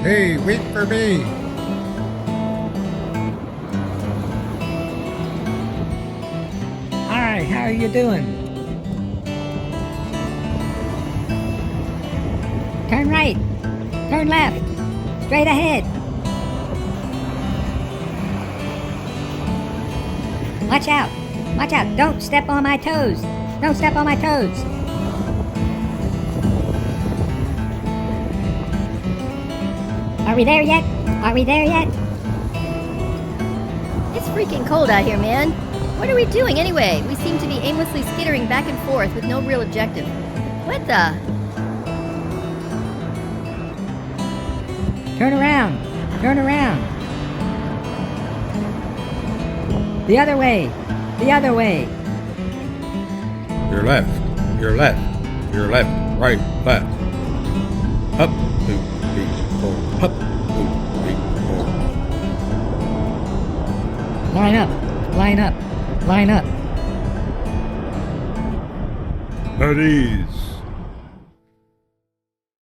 Hey, wait for me. Hi, how are you doing? Turn right. Turn left. Straight ahead. Watch out. Watch out. Don't step on my toes. Don't step on my toes. Are we there yet? Are we there yet? It's freaking cold out here, man. What are we doing anyway? We seem to be aimlessly skittering back and forth with no real objective. What the? Turn around. Turn around. The other way. The other way. Your left. Your left. Your left. Right. Left. Up. 2, 3, 4. Up. 2, 3, 4. Line up. Line up. Line up. At ease.